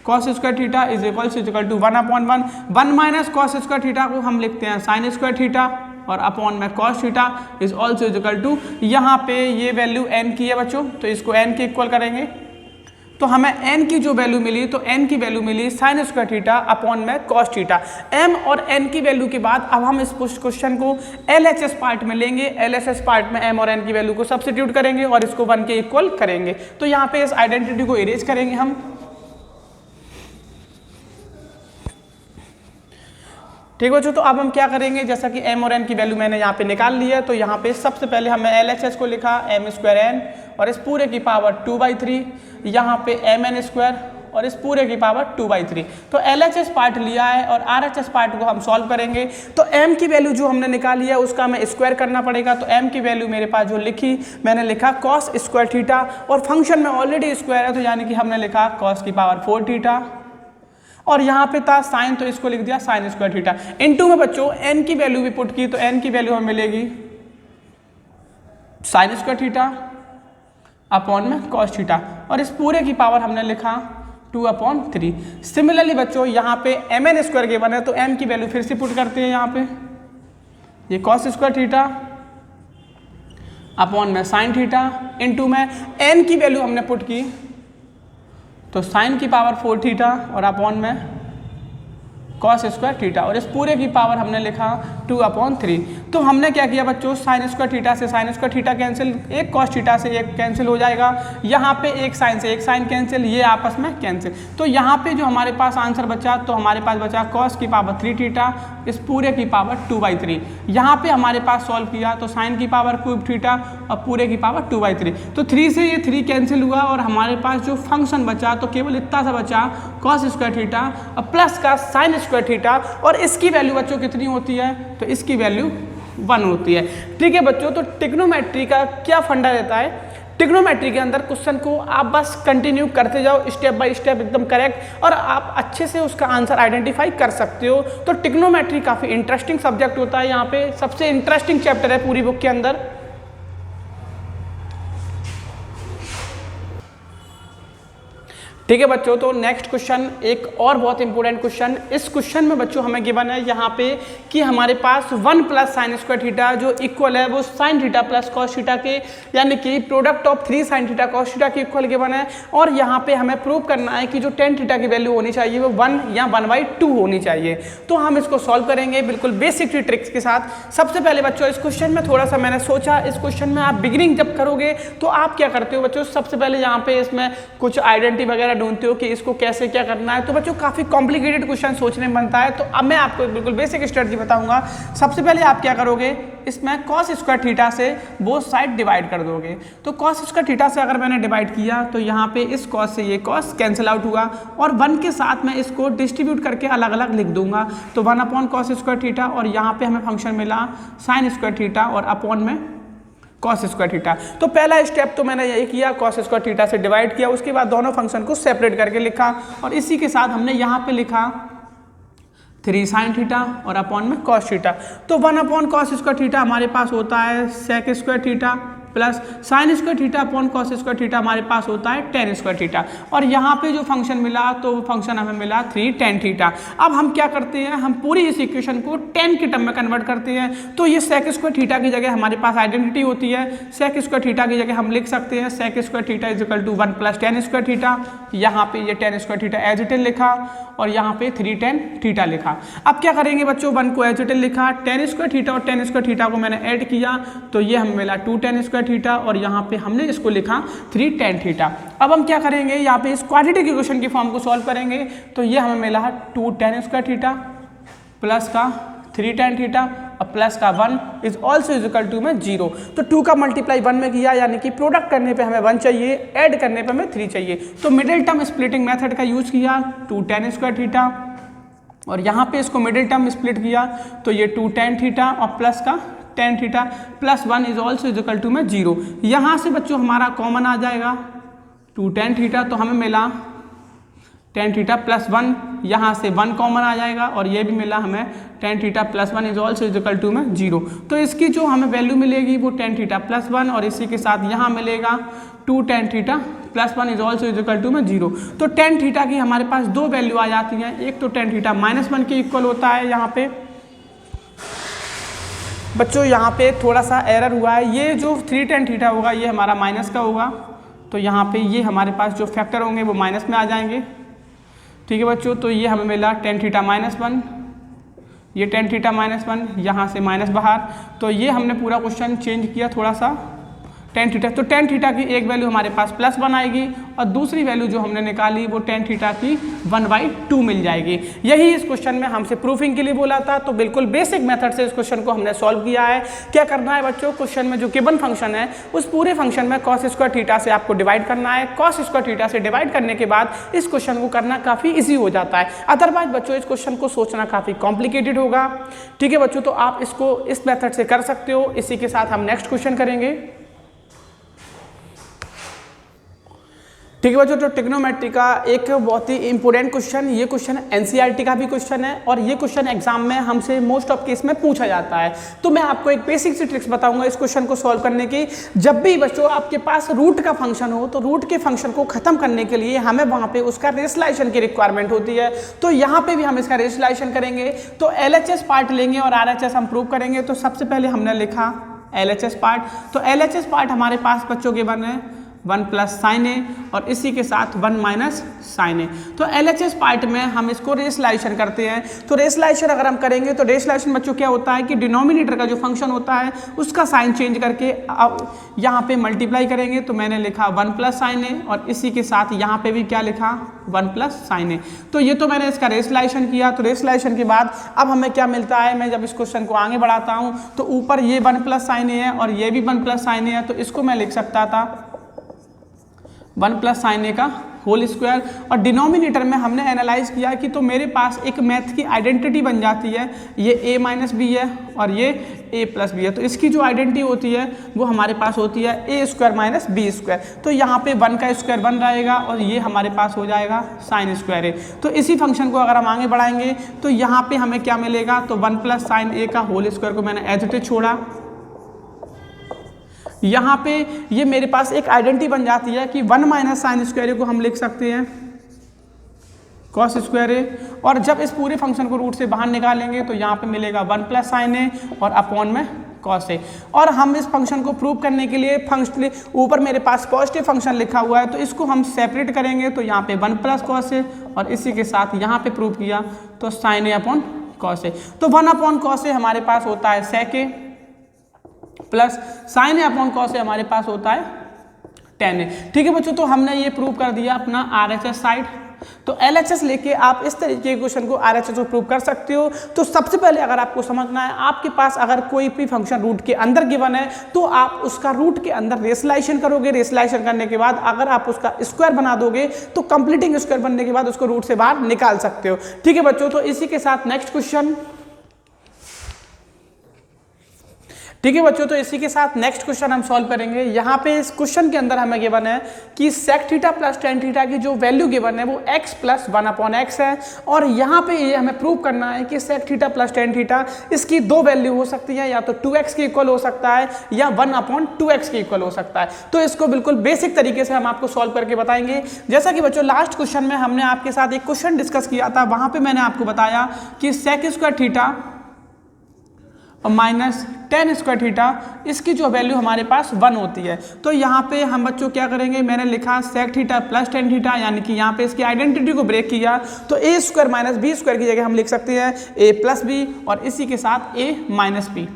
Speaker 1: cos square theta is equal to 1 upon 1। 1 minus cos square theta को हम लिखते हैं साइन स्क्वायर थीटा, और अपॉन में cos theta is also is equal to, यहाँ पे ये वैल्यू n की है बच्चों, तो इसको n के इक्वल करेंगे। तो हमें n की जो वैल्यू मिली, तो n की वैल्यू मिली साइन स्क्वायर थीटा अपॉन में कॉस थीटा। m और n की वैल्यू के बाद अब हम इस क्वेश्चन को LHS पार्ट में लेंगे। LHS पार्ट में m और n की वैल्यू को सब्स्टिट्यूट करेंगे और इसको 1 के इक्वल करेंगे। तो यहाँ पे इस आइडेंटिटी को इरेज करेंगे हम। ठीक बच्चों, तो अब हम क्या करेंगे, जैसा कि m और n की वैल्यू मैंने यहाँ पे निकाल ली है, तो यहाँ पे सबसे पहले हमने LHS को लिखा m स्क्वायर n, और इस पूरे की पावर 2/3, यहाँ पे mn स्क्वायर और इस पूरे की पावर 2/3। तो LHS पार्ट लिया है और RHS पार्ट को हम सॉल्व करेंगे। तो m की वैल्यू जो हमने निकाली है उसका हमें स्क्वायर करना पड़ेगा। तो m की वैल्यू मेरे पास जो लिखी, मैंने लिखा कॉस स्क्वायर थीटा, और फंक्शन में ऑलरेडी स्क्वायर है तो यानी कि हमने लिखा कॉस की पावर 4 थीटा, और यहाँ पे था साइन तो इसको लिख दिया साइन स्क्वायर थीटा। इनटू में बच्चों n की वैल्यू भी पुट की, तो n की वैल्यू हमें मिलेगी साइन स्क्वायर थीटा अपॉन में कॉस थीटा, और इस पूरे की पावर हमने लिखा 2/3। सिमिलरली बच्चों यहाँ पे mn स्क्वायर गिवन है, तो m की वैल्यू फिर से पुट करते हैं यहाँ पे, ये कॉस स्क्वायर थीटा अपॉन में साइन थीटा, इनटू में n की वैल्यू हमने पुट की तो साइन की पावर 4 थीटा और अपॉन में कॉस स्क्वायर थीटा, और इस पूरे की पावर हमने लिखा 2/3। तो हमने क्या किया बच्चों, साइन स्क्वायर थीटा से साइन स्क्वायर थीटा कैंसिल, एक कॉस थीटा से एक कैंसिल हो जाएगा, यहाँ पे एक साइन से एक साइन कैंसिल, ये आपस में कैंसिल। तो यहाँ पे जो हमारे पास आंसर बचा, तो हमारे पास बचा कॉस की पावर 3 थीटा इस पूरे की पावर 2/3। यहाँ पे हमारे पास सॉल्व किया तो साइन की पावर क्यूब थीटा और पूरे की पावर 2/3। तो 3 से ये 3 कैंसिल हुआ, और हमारे पास जो फंक्शन बचा तो केवल इतना सा बचा कॉस स्क्वायर थीटा और प्लस का साइन स्क्वायर थीटा, और इसकी वैल्यू बच्चों कितनी होती है, तो इसकी वैल्यू 1 होती है। ठीक है बच्चों, तो ट्रिग्नोमेट्री का क्या फंडा रहता है, ट्रिग्नोमेट्री के अंदर क्वेश्चन को आप बस कंटिन्यू करते जाओ स्टेप बाय स्टेप एकदम करेक्ट, और आप अच्छे से उसका आंसर आइडेंटिफाई कर सकते हो। तो ट्रिग्नोमेट्री काफ़ी इंटरेस्टिंग सब्जेक्ट होता है, यहाँ पे सबसे इंटरेस्टिंग चैप्टर है पूरी बुक के अंदर। ठीक है बच्चों, तो नेक्स्ट क्वेश्चन एक और बहुत इंपॉर्टेंट क्वेश्चन। इस क्वेश्चन में बच्चों हमें गिवन है यहाँ पे कि हमारे पास 1 प्लस साइन स्क्वायर थीटा जो इक्वल है वो sine theta plus cos theta के, यानी कि product of 3 sine theta cos theta के इक्वल गिवन है, और यहाँ पे हमें प्रूव करना है कि जो टेन थीटा की वैल्यू होनी चाहिए वो 1 या 1/2 होनी चाहिए। तो हम इसको सॉल्व करेंगे बिल्कुल बेसिक ट्रिक्स के साथ। सबसे पहले बच्चों इस क्वेश्चन में थोड़ा सा मैंने सोचा, इस क्वेश्चन में आप बिगिनिंग जब करोगे तो आप क्या करते हो बच्चों, सबसे पहले यहाँ पे इसमें कुछ आइडेंटिटी वगैरह वगैरह ढूंढते हो कि इसको कैसे क्या करना है, तो बच्चों काफ़ी कॉम्प्लिकेटेड क्वेश्चन सोचने में बनता है। तो अब मैं आपको बिल्कुल बेसिक स्ट्रेटजी बताऊंगा। सबसे पहले आप क्या करोगे, इसमें कॉस स्क्वायर थीटा से बोथ साइड डिवाइड कर दोगे। तो कॉस स्क्वायर थीटा से अगर मैंने डिवाइड किया तो यहाँ पे इस कॉस से ये कॉस कैंसिल आउट हुआ और 1 के साथ मैं इसको डिस्ट्रीब्यूट करके अलग अलग लिख दूंगा। तो 1 अपॉन कॉस स्क्वायर थीटा और यहाँ पे हमें फंक्शन मिला साइन स्क्वायर थीटा और अपॉन में कॉस स्क्वायर थीटा। तो पहला स्टेप तो मैंने यही किया, कॉस स्क्वायर थीटा से डिवाइड किया, उसके बाद दोनों फंक्शन को सेपरेट करके लिखा और इसी के साथ हमने यहाँ पे लिखा 3 साइन थीटा और अपॉन में कॉस थीटा। तो 1 अपॉन कॉस स्क्वायर थीटा हमारे पास होता है sec square theta plus sine square theta upon cos square theta हमारे पास होता है टेन स्क्वायर थीटा। और यहाँ पे जो फंक्शन मिला तो वो फंक्शन हमें मिला 3 tan थीटा। अब हम क्या करते हैं, हम पूरी इस इक्वेशन को tan के टर्म में कन्वर्ट करते हैं। तो ये सेक स्क्वायर थीटा की जगह हमारे पास आइडेंटिटी होती है, सेक स्क्वायर थीटा की जगह हम लिख सकते हैं sec square theta is equal to 1 plus tan square theta. यहाँ पे ये tan square theta as it is लिखा और यहाँ पे 3 tan थीटा लिखा। अब क्या करेंगे बच्चों, 1 को एज इट इज लिखा, tan स्क्वायर थीटा और tan स्क्वायर थीटा को मैंने ऐड किया तो ये हमें मिला 2 tan स्क्वायर थीटा और यहाँ पे हमने इसको लिखा 3 tan थीटा। अब हम क्या करेंगे, यहाँ पे इस क्वाड्रेटिक इक्वेशन की फॉर्म को सॉल्व करेंगे तो ये हमें मिला 2 tan स्क्वायर थीटा प्लस का 3 tan थीटा और प्लस का 1 is also is equal to में 0। तो 2 का मल्टीप्लाई 1 में किया, यानी कि प्रोडक्ट करने पे हमें 1 चाहिए, ऐड करने पे हमें 3 चाहिए। तो मिडिल टर्म स्प्लिटिंग मेथड का यूज किया, 2 tan स्क्वायर थीटा और यहाँ पे इसको मिडिल टर्म स्प्लिट किया तो ये 2 tan थीटा और प्लस का tan theta plus 1 is also is equal to में 0। यहाँ से बच्चों हमारा कॉमन आ जाएगा 2 tan थीटा, तो हमें मिला tan थीटा प्लस 1, यहाँ से 1 कॉमन आ जाएगा और ये भी मिला हमें tan theta plus 1 is also is equal to में 0। तो इसकी जो हमें वैल्यू मिलेगी वो tan थीटा प्लस 1 और इसी के साथ यहाँ मिलेगा 2 tan theta plus 1 is also is equal to में 0। तो tan थीटा की हमारे पास दो वैल्यू आ जाती हैं, एक तो tan थीटा -1 के इक्वल होता है। यहाँ पे बच्चों यहाँ पे थोड़ा सा एरर हुआ है, ये जो 3 tan थीटा होगा ये हमारा माइनस का होगा, तो यहाँ पे ये हमारे पास जो फैक्टर होंगे वो माइनस में आ जाएंगे। ठीक है बच्चों, तो ये हमें मिला tan थीटा -1, ये tan थीटा -1, यहाँ से माइनस बाहर, तो ये हमने पूरा क्वेश्चन चेंज किया थोड़ा सा tan थीटा। तो tan थीटा की एक वैल्यू हमारे पास +1 आएगी और दूसरी वैल्यू जो हमने निकाली वो tan थीटा की 1/2 मिल जाएगी। यही इस क्वेश्चन में हमसे प्रूफिंग के लिए बोला था। तो बिल्कुल बेसिक मेथड से इस क्वेश्चन को हमने सॉल्व किया है। क्या करना है बच्चों, क्वेश्चन में जो गिवन फंक्शन है उस पूरे फंक्शन में कॉस स्क्वायर थीटा से आपको डिवाइड करना है। कॉस स्क्वायर थीटा से डिवाइड करने के बाद इस क्वेश्चन को करना काफ़ी ईजी हो जाता है। अदरवाइज बच्चों इस क्वेश्चन को सोचना काफ़ी कॉम्प्लिकेटेड होगा। ठीक है बच्चों, तो आप इसको इस मेथड से कर सकते हो। इसी के साथ हम नेक्स्ट क्वेश्चन करेंगे। ठीक है बच्चों, तो ट्रिग्नोमेट्री का एक बहुत ही इंपॉर्टेंट क्वेश्चन, ये क्वेश्चन एनसीईआरटी का भी क्वेश्चन है और ये क्वेश्चन एग्जाम में हमसे मोस्ट ऑफ केस में पूछा जाता है। तो मैं आपको एक बेसिक सी ट्रिक्स बताऊंगा इस क्वेश्चन को सॉल्व करने की। जब भी बच्चों आपके पास रूट का फंक्शन हो तो रूट के फंक्शन को खत्म करने के लिए हमें वहाँ पे उसका रेशनलाइजेशन की रिक्वायरमेंट होती है। तो यहाँ पे भी हम इसका रेशनलाइजेशन करेंगे, तो LHS पार्ट लेंगे और RHS हम प्रूव करेंगे। तो सबसे पहले हमने लिखा LHS पार्ट, तो LHS पार्ट हमारे पास बच्चों के बने 1 प्लस साइन ए और इसी के साथ 1 माइनस साइन ए। तो LHS पार्ट में हम इसको रेशनलाइजेशन करते हैं। तो रेशनलाइजेशन अगर हम करेंगे तो रेशनलाइजेशन बच्चों क्या होता है कि डिनोमिनेटर का जो फंक्शन होता है उसका साइन चेंज करके यहाँ पे मल्टीप्लाई करेंगे। तो मैंने लिखा 1 प्लस साइन ए और इसी के साथ यहाँ पे भी क्या लिखा 1 प्लस साइन ए। तो ये तो मैंने इसका रेशनलाइजेशन किया। तो रेशनलाइजेशन के बाद अब हमें क्या मिलता है, मैं जब इस क्वेश्चन को आगे बढ़ाता हूँ तो ऊपर ये 1 प्लस साइन ए है और ये भी 1 प्लस साइन ए है। तो इसको मैं लिख सकता था 1 प्लस साइन ए का होल स्क्वायर। और डिनोमिनेटर में हमने एनालाइज किया कि तो मेरे पास एक मैथ की आइडेंटिटी बन जाती है, ये a माइनस बी है और ये a प्लस बी है। तो इसकी जो आइडेंटिटी होती है वो हमारे पास होती है a square minus B square. तो यहाँ पे 1 का स्क्वायर 1 रहेगा और ये हमारे पास हो जाएगा साइन स्क्वायर ए। तो इसी फंक्शन को अगर हम आगे बढ़ाएंगे तो यहाँ पे हमें क्या मिलेगा, तो 1 प्लस साइन ए का होल स्क्वायर को मैंने एज इट इज छोड़ा। यहाँ पे ये मेरे पास एक आइडेंटिटी बन जाती है कि 1 माइनस साइन स्क्वायर ए को हम लिख सकते हैं कॉस स्क्वायर ए। और जब इस पूरे फंक्शन को रूट से बाहर निकालेंगे तो यहाँ पे मिलेगा 1 प्लस साइन ए और अपॉन में कॉस ए। और हम इस फंक्शन को प्रूव करने के लिए फंक्शन ऊपर मेरे पास पॉजिटिव फंक्शन लिखा हुआ है तो इसको हम सेपरेट करेंगे। तो यहाँ पे 1 प्लस कॉस ए और इसी के साथ यहाँ पे प्रूव किया तो sign A upon cos A. तो 1 अपॉन कॉस ए हमारे पास होता है सेक ए plus sign A upon cos A हमारे पास होता है 10 है। ठीक है बच्चों, तो हमने ये प्रूव कर दिया अपना RHS साइड। तो LHS लेके आप इस तरीके के क्वेश्चन को RHS को प्रूव कर सकते हो। तो सबसे पहले अगर आपको समझना है, आपके पास अगर कोई भी फंक्शन रूट के अंदर गिवन है तो आप उसका रूट के अंदर रेशलाइजेशन करोगे। रेशलाइजेशन करने के बाद अगर आप उसका स्क्वायर बना दोगे तो कंप्लीटिंग स्क्वायर बनने के बाद उसको रूट से बाहर निकाल सकते हो। ठीक है बच्चों, तो इसी के साथ नेक्स्ट क्वेश्चन। ठीक है बच्चों, तो इसी के साथ नेक्स्ट क्वेश्चन हम सॉल्व करेंगे। यहाँ पे इस क्वेश्चन के अंदर हमें गिवन है कि sec theta plus tan theta की जो वैल्यू गिवन है वो x प्लस 1/x है, और यहाँ पे ये हमें प्रूव करना है कि sec theta plus tan theta इसकी दो वैल्यू हो सकती है, या तो 2x के इक्वल हो सकता है या 1/2x के इक्वल हो सकता है। तो इसको बिल्कुल बेसिक तरीके से हम आपको सॉल्व करके बताएंगे। जैसा कि बच्चों लास्ट क्वेश्चन में हमने आपके साथ एक क्वेश्चन डिस्कस किया था, वहाँ पर मैंने आपको बताया कि sec स्क्वायर थीटा और माइनस tan स्क्वायर थीटा इसकी जो वैल्यू हमारे पास 1 होती है। तो यहाँ पे हम बच्चों क्या करेंगे, मैंने लिखा sec theta plus tan theta, यानी कि यहाँ पे इसकी आइडेंटिटी को ब्रेक किया तो a square minus b square की जगह हम लिख सकते हैं a प्लस बी और इसी के साथ a माइनस बी।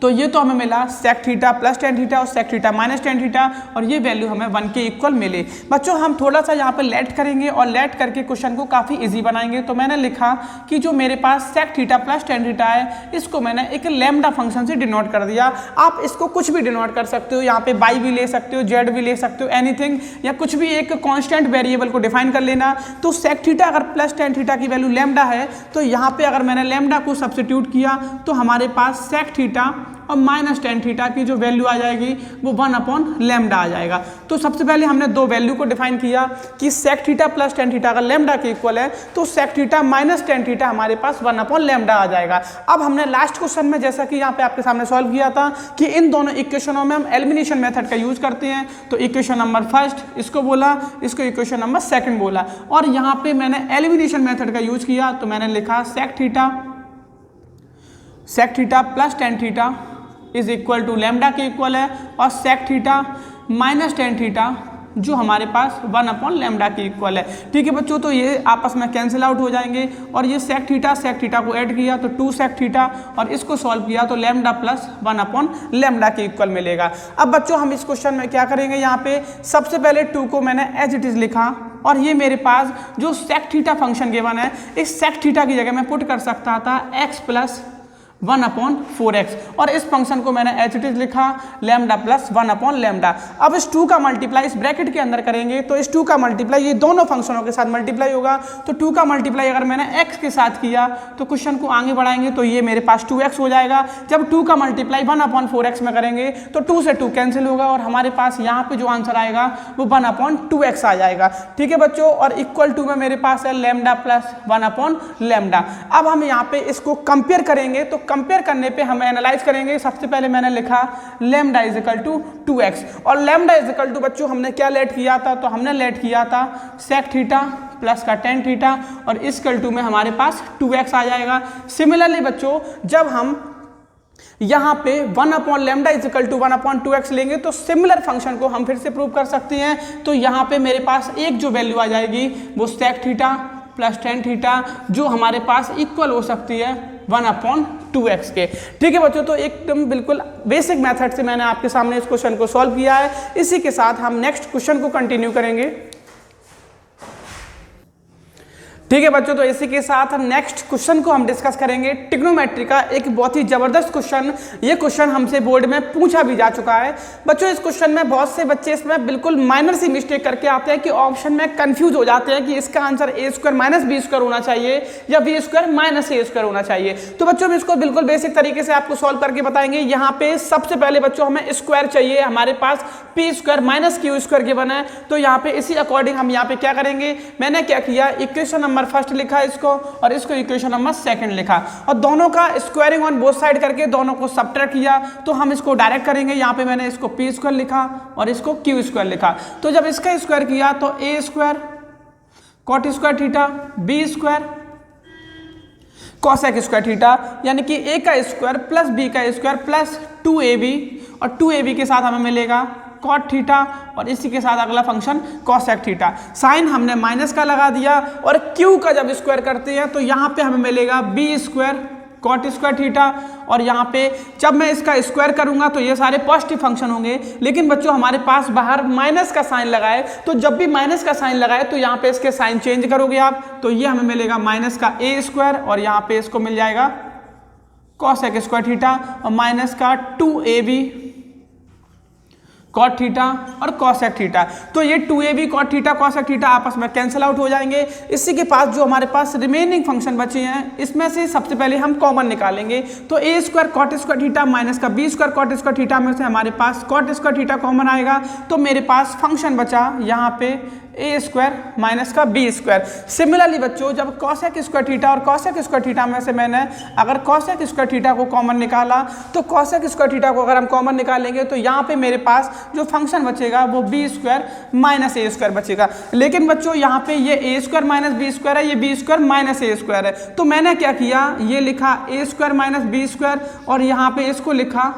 Speaker 1: तो ये तो हमें मिला sec theta plus tan theta और sec theta minus tan theta, और ये वैल्यू हमें 1 के इक्वल मिले। बच्चों हम थोड़ा सा यहाँ पे लेट करेंगे और लेट करके क्वेश्चन को काफ़ी इजी बनाएंगे। तो मैंने लिखा कि जो मेरे पास sec theta plus tan theta है इसको मैंने एक लैम्डा फंक्शन से डिनोट कर दिया। आप इसको कुछ भी डिनोट कर सकते हो, यहाँ पे बाई भी ले सकते हो, जेड भी ले सकते हो, एनीथिंग, या कुछ भी एक कॉन्स्टेंट वेरिएबल को डिफाइन कर लेना। तो sec थीटा अगर प्लस tan थीटा की वैल्यू लैम्डा है तो यहाँ पे अगर मैंने लैम्डा को सब्स्टिट्यूट किया तो हमारे पास sec थीटा और माइनस tan थीटा की जो वैल्यू आ जाएगी वो 1/λ आ जाएगा। तो सबसे पहले हमने दो वैल्यू को डिफाइन किया कि sec theta plus tan theta अगर लैम्डा के इक्वल है तो sec theta minus tan theta हमारे पास 1/λ आ जाएगा। अब हमने लास्ट क्वेश्चन में जैसा कि यहाँ पे आपके सामने सॉल्व किया था कि इन दोनों इक्वेशनों में हम एलिमिनेशन मेथड का यूज करते हैं। तो इक्वेशन नंबर फर्स्ट इसको बोला, इसको इक्वेशन नंबर सेकंड बोला, और यहाँ पे मैंने एलिमिनेशन मेथड का यूज किया। तो मैंने लिखा sec theta plus tan theta is equal to lambda के इक्वल है, और sec theta minus tan theta जो हमारे पास 1/λ के इक्वल है। ठीक है बच्चों, तो ये आपस में कैंसिल आउट हो जाएंगे, और ये sec थीटा को ऐड किया तो 2 sec थीटा, और इसको सॉल्व किया तो लैम्डा प्लस 1/λ के इक्वल मिलेगा। अब बच्चों हम इस क्वेश्चन में क्या करेंगे, यहाँ पे सबसे पहले 2 को मैंने एज इट इज लिखा, और ये मेरे पास जो sec थीटा फंक्शन गिवन है इस sec थीटा की जगह मैं पुट कर सकता था x प्लस 1/4x, और इस फंक्शन को मैंने एच इट इज लिखा लैम्डा प्लस 1/λ। अब इस 2 का मल्टीप्लाई इस ब्रैकेट के अंदर करेंगे तो इस 2 का मल्टीप्लाई ये दोनों फंक्शनों के साथ मल्टीप्लाई होगा। तो 2 का मल्टीप्लाई अगर मैंने x के साथ किया तो क्वेश्चन को आगे बढ़ाएंगे तो ये मेरे पास 2x हो जाएगा। जब 2 का मल्टीप्लाई 1/4x में करेंगे तो 2 से 2 कैंसिल होगा, और हमारे पास यहाँ पे जो आंसर आएगा वो 1/2x आ जाएगा। ठीक है बच्चों, और इक्वल टू में मेरे पास है लैम्डा प्लस 1/λ। अब हम यहाँ पे इसको कंपेयर करेंगे, तो कंपेयर करने पे हम एनालाइज करेंगे। सबसे पहले मैंने लिखा lambda is equal to 2x, और लैम्डा इज इक्वल टू बच्चों हमने क्या लेट किया था, तो हमने लेट किया था sec थीटा प्लस का tan थीटा, और इस इक्वल टू में हमारे पास 2x आ जाएगा। सिमिलरली बच्चों जब हम यहाँ पे 1/λ इज इक्वल टू 1/2x लेंगे तो सिमिलर फंक्शन को हम फिर से प्रूव कर सकते हैं। तो यहाँ पे मेरे पास एक जो वैल्यू आ जाएगी वो sec theta plus tan theta जो हमारे पास इक्वल हो सकती है 1/2x के। ठीक है बच्चों, तो एकदम बिल्कुल बेसिक मेथड से मैंने आपके सामने इस क्वेश्चन को सॉल्व किया है। इसी के साथ हम नेक्स्ट क्वेश्चन को कंटिन्यू करेंगे। ठीक है बच्चों, तो इसी के साथ हम नेक्स्ट क्वेश्चन को हम डिस्कस करेंगे। ट्रिग्नोमेट्री का एक बहुत ही जबरदस्त क्वेश्चन, ये क्वेश्चन हमसे बोर्ड में पूछा भी जा चुका है। बच्चों इस क्वेश्चन में बहुत से बच्चे इसमें बिल्कुल माइनर सी मिस्टेक करके आते हैं कि ऑप्शन में कंफ्यूज हो जाते हैं कि इसका आंसर a² माइनस b² होना चाहिए या b² माइनस a² होना चाहिए। तो बच्चों हम इसको बिल्कुल बेसिक तरीके से आपको सॉल्व करके बताएंगे। यहाँ पे सबसे पहले बच्चों हमें स्क्वायर चाहिए, हमारे पास p² माइनस q² गिवन है। तो यहाँ पे इसी अकॉर्डिंग हम यहाँ पे क्या करेंगे, मैंने क्या किया, इक्वेशन नंबर फर्स्ट लिखा इसको और इसको इक्वेशन नंबर सेकंड लिखा, और दोनों का स्क्वायरिंग ऑन बोथ साइड करके दोनों को सबट्रैक्ट किया। तो हम इसको डायरेक्ट करेंगे, यहाँ पे मैंने इसको p² लिखा और इसको q² लिखा। तो जब इसका स्क्वायर किया तो a² cot² theta b² cosec² theta, यानी कि a का स्क्वायर प्लस b का स्क्वायर प्लस 2ab, और 2ab के साथ हमें मिलेगा cot थीटा, और इसी के साथ अगला फंक्शन cosec थीटा। साइन हमने माइनस का लगा दिया, और q का जब स्क्वायर करते हैं तो यहाँ पे हमें मिलेगा b² cot² थीटा, और यहाँ पे जब मैं इसका स्क्वायर करूंगा तो ये सारे पॉजिटिव फंक्शन होंगे, लेकिन बच्चों हमारे पास बाहर माइनस का साइन लगाए, तो जब भी माइनस का साइन लगाए तो यहाँ पे इसके साइन चेंज करोगे आप, तो ये हमें मिलेगा माइनस का ए स्क्वायर और यहाँ पे इसको मिल जाएगा कॉसेक स्क्वायर थीटा और माइनस का 2ab कॉट थीटा और कॉसेक थीटा। तो ये 2ab cot theta cosec theta आपस में कैंसिल आउट हो जाएंगे। इसी के पास जो हमारे पास रिमेनिंग फंक्शन बचे हैं इसमें से सबसे पहले हम कॉमन निकालेंगे। तो A square cot square theta minus का B square cot square theta में से हमारे पास कॉट स्क्वायर थीटा कॉमन आएगा, तो मेरे पास फंक्शन बचा यहाँ पे ए स्क्वायर माइनस का बी स्क्वायर। सिमिलरली बच्चों जब कॉसेक स्क्वायर थीटा और कॉसेक स्क्वायर थीटा में से मैंने अगर कॉसेक स्क्वायर थीटा को कॉमन निकाला, तो कॉसेक स्क्वायर थीटा को अगर हम कॉमन निकालेंगे तो यहाँ पे मेरे पास जो फंक्शन बचेगा वो बी स्क्वायर माइनस ए स्क्वायर बचेगा। लेकिन बच्चों यहाँ पे ये ए स्क्वायर माइनस बी स्क्वायर है, ये बी स्क्वायर माइनस ए स्क्वायर है, तो मैंने क्या किया, ये लिखा ए स्क्वायर माइनस बी स्क्वायर और यहाँ पे इसको लिखा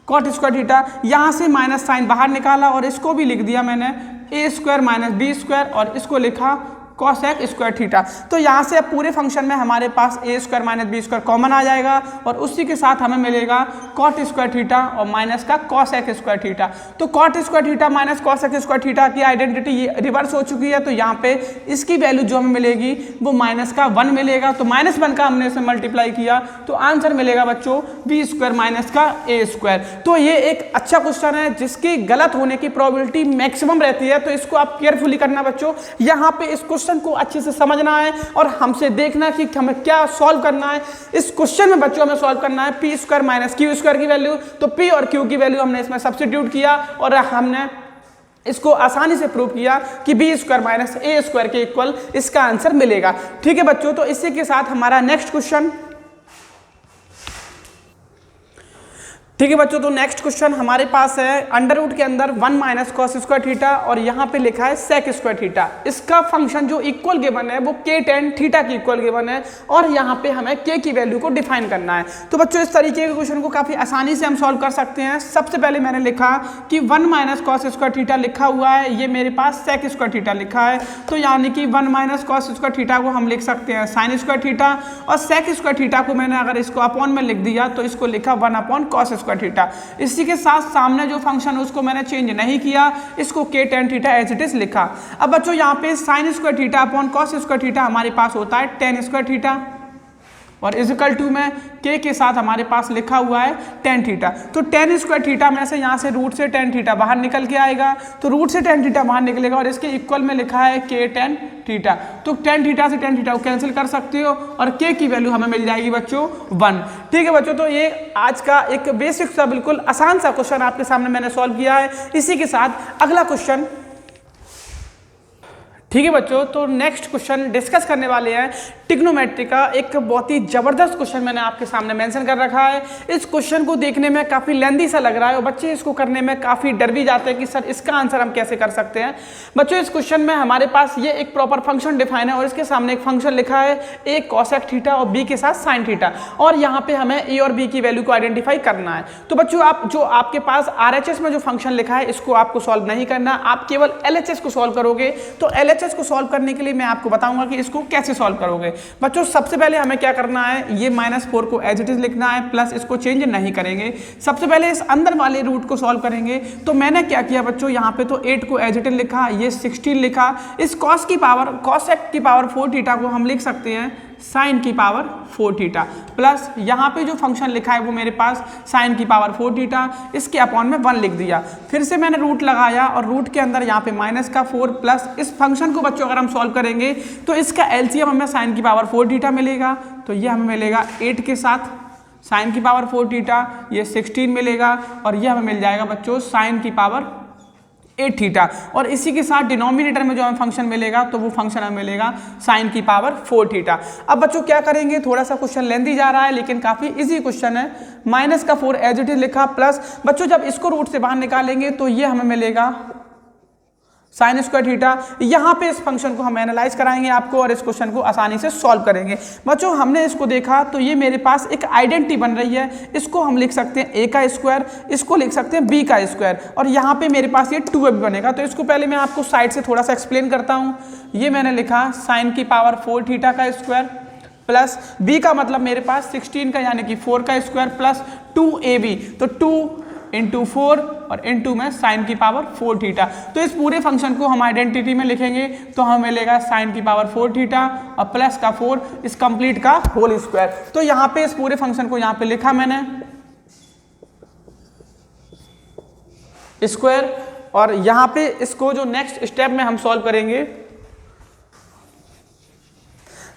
Speaker 1: कॉट स्क्वायर थीटा, यहाँ से माइनस साइन बाहर निकाला और इसको भी लिख दिया मैंने ए स्क्वायर माइनस बी स्क्वायर और इसको लिखा कॉसेक स्क्वायर थीटा। तो यहाँ से अब पूरे फंक्शन में हमारे पास A square minus B square common आ जाएगा और उसी के साथ हमें मिलेगा कॉट स्क्वायर थीटा और माइनस का कॉसेक स्क्वायर थीटा। तो cot square theta minus cosec square theta की आइडेंटिटी रिवर्स हो चुकी है, तो यहाँ पे इसकी वैल्यू जो हमें मिलेगी वो माइनस का 1 मिलेगा, तो माइनस 1 का हमने इसे मल्टीप्लाई किया तो आंसर मिलेगा बच्चों बी स्क्वायर माइनस का ए स्क्वायर। तो ये एक अच्छा क्वेश्चन है जिसकी गलत होने की प्रोबेबिलिटी मैक्सिमम रहती है, तो इसको आप केयरफुली करना बच्चों। यहाँ पे इस क्वेश्चन को अच्छे से समझना है और हमसे देखना कि हमें क्या सॉल्व करना है। इस क्वेश्चन में बच्चों हमें सॉल्व करना है P square minus Q square की वैल्यू, तो पी और क्यू की वैल्यू हमने इसमें सब्स्टिट्यूट किया और हमने इसको आसानी से प्रूव किया कि बी स्क्वायर माइनस ए स्क्वायर के इक्वल इसका आंसर मिलेगा। ठीक है बच्चों, तो इसी के साथ हमारा नेक्स्ट क्वेश्चन, ठीक है बच्चों, तो नेक्स्ट क्वेश्चन हमारे पास है अंडर रूट के अंदर 1 माइनस कॉस स्क्वायर थीटा और यहाँ पे लिखा है सेक स्क्वायर थीटा। इसका फंक्शन जो इक्वल गिवन है वो के टेन थीटा की इक्वल गिवन है और यहाँ पे हमें के की वैल्यू को डिफाइन करना है। तो बच्चों इस तरीके के क्वेश्चन को काफी आसानी से हम सॉल्व कर सकते हैं। सबसे पहले मैंने लिखा कि 1 माइनस कॉस स्क्वायर थीटा लिखा हुआ है, ये मेरे पास सेक स्क्वायर थीटा लिखा है, तो यानी कि 1 माइनस कॉस स्क्वायर थीटा को हम लिख सकते हैं साइन स्क्वायर थीटा और सेक स्क्वायर थीटा को मैंने अगर इसको अपॉन में लिख दिया तो इसको लिखा 1 अपॉन कॉस स्क्वायर थीटा। इसी के साथ सामने जो फंक्शन है उसको मैंने चेंज नहीं किया, इसको के tan theta as it is लिखा। अब बच्चों यहाँ पे sine square theta upon cos square theta हमारे पास होता है टेन स्क्वायर थीटा और इजिकल टू में के साथ हमारे पास लिखा हुआ है टेन थीटा। तो टेन स्क्वायर थीटा में से यहाँ से रूट से टेन थीटा बाहर निकल के आएगा, तो रूट से टेन थीटा बाहर निकलेगा और इसके इक्वल में लिखा है के टेन थीटा। तो टेन थीटा से टेन थीटा को कैंसिल कर सकते हो और के की वैल्यू हमें मिल जाएगी बच्चों 1। ठीक है बच्चों, तो ये आज का एक बेसिक सा बिल्कुल आसान सा क्वेश्चन आपके सामने मैंने सॉल्व किया है। इसी के साथ अगला क्वेश्चन, ठीक है बच्चों, तो नेक्स्ट क्वेश्चन डिस्कस करने वाले हैं ट्रिग्नोमेट्री का। एक बहुत ही जबरदस्त क्वेश्चन मैंने आपके सामने मेंशन कर रखा है। इस क्वेश्चन को देखने में काफी लेंथी सा लग रहा है और बच्चे इसको करने में काफी डर भी जाते हैं कि सर इसका आंसर हम कैसे कर सकते हैं। बच्चों इस क्वेश्चन में हमारे पास ये एक प्रॉपर फंक्शन डिफाइन है और इसके सामने एक फंक्शन लिखा है ए कॉसेक थीटा और बी के साथ साइन थीटा और यहाँ पे हमें ए और बी की वैल्यू को आइडेंटिफाई करना है। तो बच्चों आप जो आपके पास RHS में जो फंक्शन लिखा है इसको आपको सॉल्व नहीं करना, आप केवल LHS को सॉल्व करोगे। तो LHS को सॉल्व करने के लिए मैं आपको बताऊंगा कि इसको कैसे सॉल्व करोगे। बच्चों सबसे पहले हमें क्या करना है, ये -4 को एज इट इज लिखना है, प्लस इसको चेंज नहीं करेंगे। सबसे पहले इस अंदर वाले रूट को सॉल्व करेंगे। तो मैंने क्या किया बच्चों, यहाँ पे तो 8 को एज इट इज लिखा, ये 16 लिखा। इस कॉस की पावर कॉसेक की पावर 4 थीटा को हम लिख सकते हैं साइन की पावर 4 थीटा, प्लस यहाँ पे जो फंक्शन लिखा है वो मेरे पास साइन की पावर 4 थीटा, इसके अपॉन में 1 लिख दिया। फिर से मैंने रूट लगाया और रूट के अंदर यहाँ पे -4 प्लस इस फंक्शन को बच्चों अगर हम सॉल्व करेंगे तो इसका एलसीएम हमें साइन की पावर 4 थीटा मिलेगा। तो ये हमें मिलेगा 8 के साथ साइन की पावर 4 थीटा, ये 16 मिलेगा और ये हमें मिल जाएगा बच्चों साइन की पावर 8 थीटा। और इसी के साथ डिनोमिनेटर में जो हमें फंक्शन मिलेगा तो वो फंक्शन हमें मिलेगा साइन की पावर 4 थीटा। अब बच्चों क्या करेंगे, थोड़ा सा क्वेश्चन लेंथी जा रहा है लेकिन काफी इजी क्वेश्चन है। -4 एज इट इज लिखा, प्लस बच्चों जब इसको रूट से बाहर निकालेंगे तो ये हमें मिलेगा साइन स्क्वायर थीटा। यहाँ पे इस फंक्शन को हम एनालाइज कराएंगे आपको और इस क्वेश्चन को आसानी से सॉल्व करेंगे। बच्चों हमने इसको देखा तो ये मेरे पास एक आइडेंटिटी बन रही है, इसको हम लिख सकते हैं a का स्क्वायर, इसको लिख सकते हैं b का स्क्वायर और यहाँ पे मेरे पास ये 2ab बनेगा। तो इसको पहले मैं आपको साइड से थोड़ा सा एक्सप्लेन करता हूँ। ये मैंने लिखा साइन की पावर 4 थीटा का स्क्वायर प्लस b का मतलब मेरे पास 16 का यानी कि 4 का स्क्वायर प्लस 2ab, तो 2 इंटू 4 और इंटू में साइन की पावर 4 थीटा। तो इस पूरे फंक्शन को हम आइडेंटिटी में लिखेंगे तो हमें मिलेगा साइन की पावर 4 थीटा और प्लस का 4 इस कंप्लीट का होल स्क्वायर। तो यहाँ पे इस पूरे फंक्शन को यहाँ पे लिखा मैंने स्क्वायर, और यहाँ पे इसको जो नेक्स्ट स्टेप में हम सॉल्व करेंगे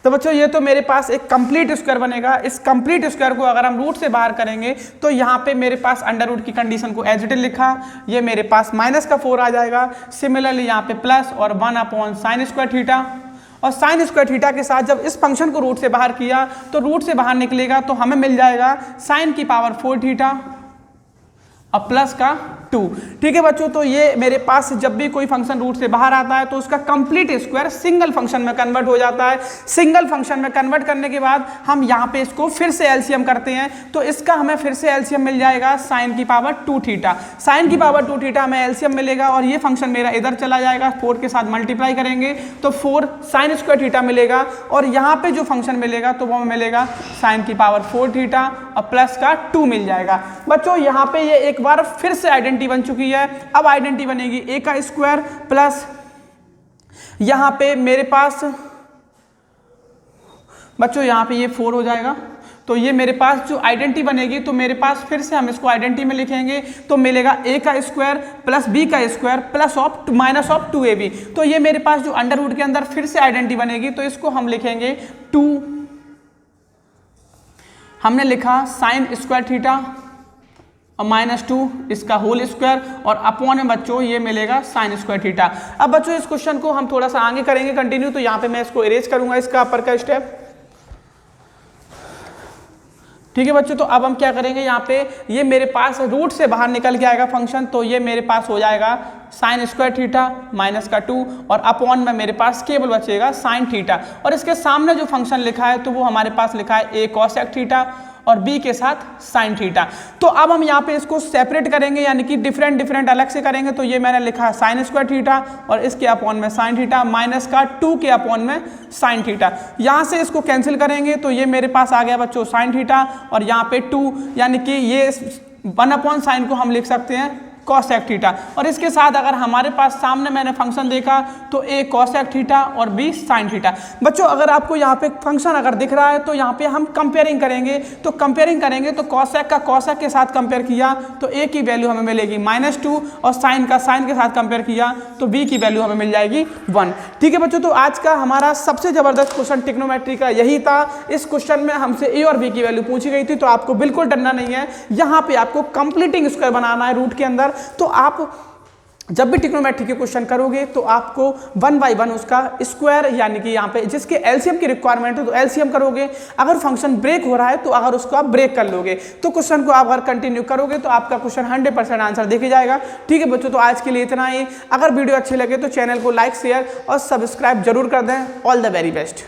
Speaker 1: तो बच्चों ये तो मेरे पास एक कंप्लीट स्क्वायर बनेगा। इस कंप्लीट स्क्वायर को अगर हम रूट से बाहर करेंगे तो यहाँ पे मेरे पास अंडर रूट की कंडीशन को एज इट इज लिखा, ये मेरे पास माइनस का 4 आ जाएगा। सिमिलरली यहाँ पे प्लस और 1 अपॉन साइन स्क्वायर थीटा, और साइन स्क्वायर थीटा के साथ जब इस फंक्शन को रूट से बाहर किया तो रूट से बाहर निकलेगा तो हमें मिल जाएगा साइन की पावर 4 थीटा और प्लस का 2। ठीक है बच्चों, तो ये मेरे पास जब भी कोई फंक्शन रूट से बाहर आता है तो उसका कंप्लीट स्क्वायर सिंगल फंक्शन में कन्वर्ट हो जाता है। सिंगल फंक्शन में कन्वर्ट करने के बाद हम यहाँ पे इसको फिर से एलसीएम करते हैं तो इसका हमें फिर से एलसीएम मिल जाएगा साइन की पावर 2 थीटा। साइन की पावर 2 थीटा हमें एलसीएम मिलेगा और ये फंक्शन मेरा इधर चला जाएगा, 4 के साथ मल्टीप्लाई करेंगे तो 4 साइन स्क्वायर थीटा मिलेगा, और यहाँ पे जो फंक्शन मिलेगा तो वो मिलेगा साइन की पावर 4 थीटा और प्लस का 2 मिल जाएगा। बच्चों यहाँ पे ये एक बार फिर से आइडेंटिटी बन चुकी है। अब आइडेंटिटी बनेगी a का स्क्वायर प्लस यहां पे मेरे पास बच्चों यहाँ पे ये 4 हो जाएगा। तो ये मेरे पास जो आइडेंटिटी बनेगी तो मेरे पास फिर से हम इसको आइडेंटिटी में लिखेंगे तो मिलेगा a का स्क्वायर प्लस b का square plus of minus of 2ab। तो ये मेरे पास जो अंडर रूट के अंदर फिर से आइडेंटिटी बनेगी तो इसको हम लिखेंगे 2, हमने लिखा साइन स्क्वायर थीटा और -2 इसका होल स्क्वायर और अपॉन में बच्चों ये मिलेगा साइन स्क्वायर थीटा। अब बच्चों इस क्वेश्चन को हम थोड़ा सा आगे करेंगे कंटिन्यू, तो यहाँ पे मैं इसको इरेज करूंगा इसका अपर का स्टेप। ठीक है बच्चों, तो अब हम क्या करेंगे, यहाँ पे ये मेरे पास रूट से बाहर निकल के आएगा फंक्शन, तो ये मेरे पास हो जाएगा साइन स्क्वायर थीटा माइनस का 2 और अपॉन में मेरे पास केवल बचेगा साइन थीटा, और इसके सामने जो फंक्शन लिखा है तो वो हमारे पास लिखा है a cosec थीटा और b के साथ साइन थीटा। तो अब हम यहाँ पे इसको सेपरेट करेंगे यानी कि डिफरेंट अलग से करेंगे। तो ये मैंने लिखा है साइन स्क्वायर थीटा और इसके अपॉन में साइन थीटा माइनस का 2 के अपॉन में साइन थीटा। यहाँ से इसको कैंसिल करेंगे तो ये मेरे पास आ गया बच्चों साइन थीटा और यहाँ पे 2 यानी कि ये 1 अपॉन साइन को हम लिख सकते हैं cosec थीटा, और इसके साथ अगर हमारे पास सामने मैंने फंक्शन देखा तो a cosec थीटा और b sin थीटा। बच्चों अगर आपको यहाँ पे फंक्शन अगर दिख रहा है तो यहाँ पे हम कंपेयरिंग करेंगे, तो cosec का cosec के साथ कंपेयर किया तो a की वैल्यू हमें मिलेगी -2 और साइन का साइन के साथ कंपेयर किया तो b की वैल्यू हमें मिल जाएगी 1। ठीक है बच्चों, तो आज का हमारा सबसे जबरदस्त क्वेश्चन ट्रिग्नोमेट्री का यही था। इस क्वेश्चन में हमसे a और b की वैल्यू पूछी गई थी, तो आपको बिल्कुल डरना नहीं है। यहाँ पे आपको कंप्लीटिंग स्क्वायर बनाना है रूट के अंदर, तो आप जब भी ट्रिग्नोमेट्री के क्वेश्चन करोगे तो आपको 1 बाय 1 उसका स्क्वायर यानी कि यहाँ पे जिसके एलसीएम की रिक्वायरमेंट है तो एलसीएम करोगे, अगर फंक्शन ब्रेक हो रहा है तो अगर उसको आप ब्रेक कर लोगे तो क्वेश्चन को आप अगर कंटिन्यू करोगे तो आपका क्वेश्चन 100% आंसर देखे जाएगा। ठीक है बच्चों, तो आज के लिए इतना ही। अगर वीडियो अच्छी लगे तो चैनल को लाइक शेयर और सब्सक्राइब जरूर कर दें। All the very best.